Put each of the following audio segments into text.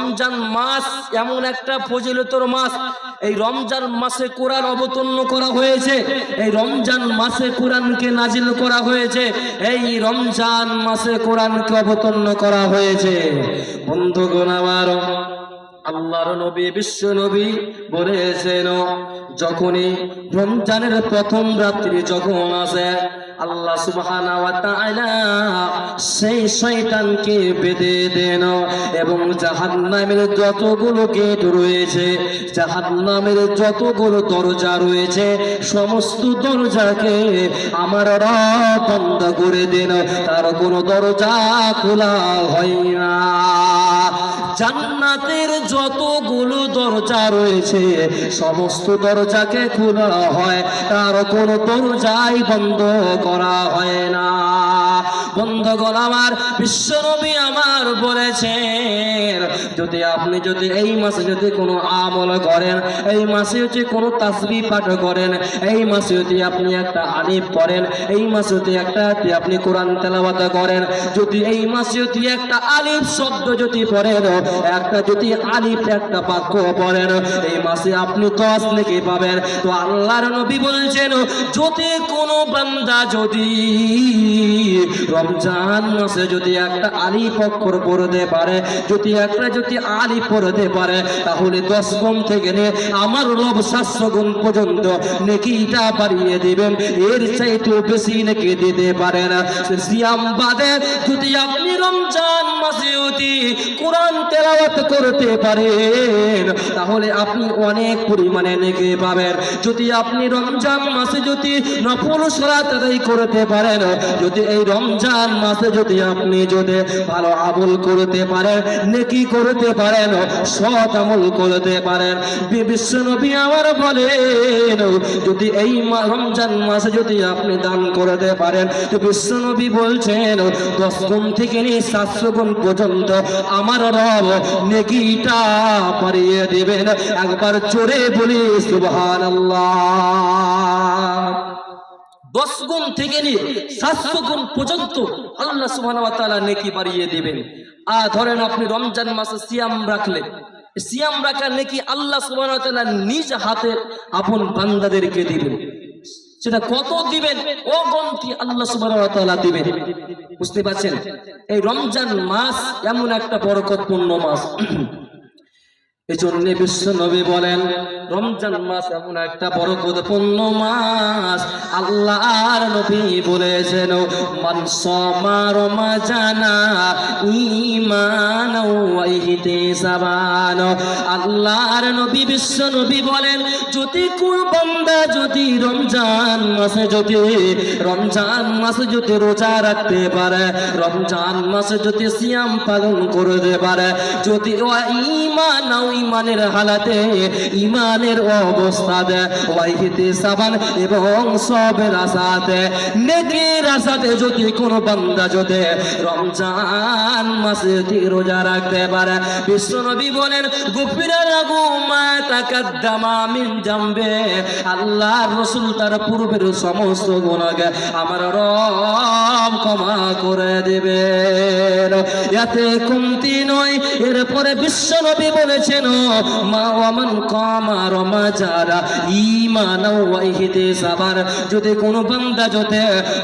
রমজান মাস এমন একটা ফজিলতর মাস। এই রমজান মাসে কোরআন অবতীর্ণ করা হয়েছে, এই রমজান মাসে কোরআনকে নাজিল করা হয়েছে, এই রমজান মাসে কোরআনকে অবতীর্ণ করা হয়েছে। বন্ধুগণ আমার, আল্লাহর নবী বিশ্ব নবী বলেছেন, যখনই রমজানের প্রথম রাত্রি যখন আসে, আল্লাহ সুবহানাহু ওয়া তাআলা সেই শয়তানকে বেঁধে দেন এবং জাহান্নামের যতগুলো গেট রয়েছে, জাহান্নামের যতগুলো দরজা রয়েছে, সমস্ত দরজাকে আমার রব বন্ধ করে দেন, তার কোনো দরজা খোলা হয় না। জান্নাতের যতগুলো দরজা রয়েছে সমস্ত দরজাকে খোলা হয়, তার কোনো দরজাই বন্ধ করা হয় না। বন্ধুগণ আমার, বিশ্বনবী আমার বলেছেন, যদি এই মাসে যদি কোনো আমল করেন, এই মাসে যদি কোনো তাসবিহ পাঠ করেন, এই মাসে যদি আপনি একটা আলিফ পড়েন, এই মাসে যদি আপনি কোরআন তেলাওয়াত করেন, যদি এই মাসে যদি একটা আলিফ শব্দ যদি পড়েন, যদি আলিফ একটা বাক্য পড়েন, এই মাসে আপনি 10 নেকি পাবেন। তো আল্লাহর নবী বলছেন, যদি কোনো বান্দা যদি রমজান মাসে যদি একটা আলিফ অক্ষর পড়তে পারে, যদি আলিফ পড়তে পারে, তাহলে 10 গুণ থেকে নিয়ে আমার রব 700 গুণ পর্যন্ত নেকিটা বাড়িয়ে দিবেন, এর চাইতে বেশি নেকি দিতে পারেন। সিয়াম বাদে যদি আপনি রমজান মাসে যদি কোরআন তেলাওয়াত করতে পারেন, তাহলে আপনি অনেক পরিমাণে নেকি পাবেন। যদি আপনি রমজান মাসে যদি নফল সালাত আদায় করতে পারেন, যদি এই রমজান মাসে যদি আপনি যদি ভালো আমল করতে পারেন, নেকি করতে পারেন, সৎ আমল করতে পারেন, বিশ্বনবী আমার বলেন, যদি এই রমজান মাসে যদি আপনি দান করতে পারেন, তো বিশ্বনবী বলছেন 10 গুণ থেকে নিয়ে 700 গুণ পর্যন্ত আমার রব নেকিটা বাড়িয়ে দিবেন। একবার জোরে বলি সুবহানাল্লাহ। 10 গুণ থেকে নিয়ে 700 গুণ পর্যন্ত আল্লাহ সুবহানাহু ওয়া তাআলা নেকি বাড়িয়ে দিবেন। ধরেন আপনি রমজান মাসে সিয়াম রাখলেন, সিয়াম রাখার নেকি আল্লাহ সুবহানাহু ওয়া তাআলা নিজ হাতে আপন বান্দাদেরকে দিবেন। সেটা কত দিবেন? অগন্তি আল্লাহ সুবহানাহু ওয়া তাআলা দিবেন। বুঝতে পারছেন? এই রমজান মাস এমন একটা বরকতপূর্ণ মাস। এই জন্য বিশ্ব নবী বলেন, রমজান মাস এমন একটা বরকতপূর্ণ মাস। আল্লাহর নবী বলেছেন, মান সামা রমাজানা ঈমানাও ওয়া ইহতিসাবান। আল্লাহর নবী বিশ্ব নবী বলেন, যদি কোন বান্দা যদি রমজান মাসে যদি রোজা রাখতে পারে, রমজান মাসে যদি সিয়াম পালন করতে পারে, যদি ঈমানাও ইমানের হালাতে, ইমানের অবস্থাতে, ওয়াইহিতিসাবান এবং সবের আশাতে, নেকির আশাতে যদি কোনো বান্দা যদি রমজান মাসে রোজা রাখতে পারে, বিশ্বনবী বলেন, গুফিরা লাহু মা তাকাদ্দামা মিন জামবে। আল্লাহর রাসূল তার পূর্বের সমস্ত গুনাহকে আমার রব ক্ষমা করে দেবেন। এতে কমতি নয়। এরপরে বিশ্বনবী বলেছেন, মান কামা রমাজানা ঈমানাও ওয়া ইহতিসাবান। যদি কোনো বান্দা যদি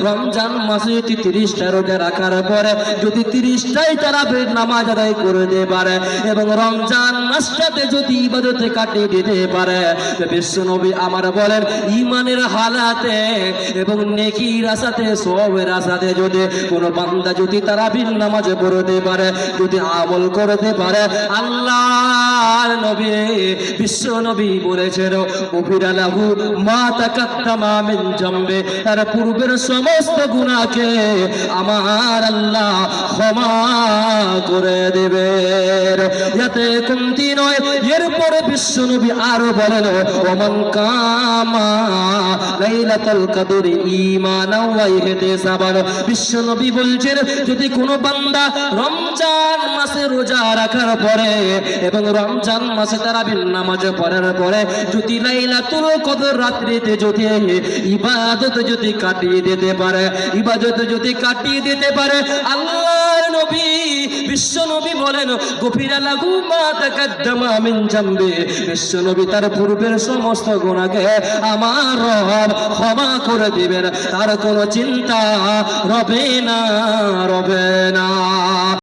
রমজান মাসে 30টা রোজা রাখার পরে যদি 30টাই তারাবির নামাজ আদায় করতে পারে এবং রমজান মাসটাতে যদি ইবাদতে কাটিয়ে দিতে পারে, বিশ্বনবী আমার বলেন, ঈমানের হালাতে এবং নেকির আশাতে, সওয়াবের আশাতে যদি কোনো বান্দা যদি তারাবির নামাজ পড়তে পারে, যদি আমল করতে পারে, আল্লাহর নবী বিশ্ব নবী বলেছেন, গুফিরা লাহু মা তাকাদ্দামা মিন জামবে। তার পূর্বের সমস্ত গুনাহকে আমার আল্লাহ ক্ষমা করে দেবেন। এতে কমতি নয়। এরপরে বিশ্ব নবী আরো বলেন, ওমান কামা লাইলাতুল কদরি ঈমানাও ওয়া ইহতিসাবান। বিশ্ব নবী বলছেন, যদি কোনো বান্দা রমজান মাসে রোজা রাখার পরে এবং রমজান রমজান মাসে তারাবির নামাজ পড়ার পরে যদি লাইলাতুল কদর রাত্রিতে যদি ইবাদত যদি কাটিয়ে দিতে পারে, ইবাদত যদি কাটিয়ে দিতে পারে, আল্লাহর নবী বিশ্ব নবী বলেন গফিরা লাহু মা তাকাদ্দামা মিন জামবি, বিশ্ব নবী তার পূর্বের সমস্ত গুনাহকে আমার রব ক্ষমা করে দিবেন, তার কোনো চিন্তা রবে না।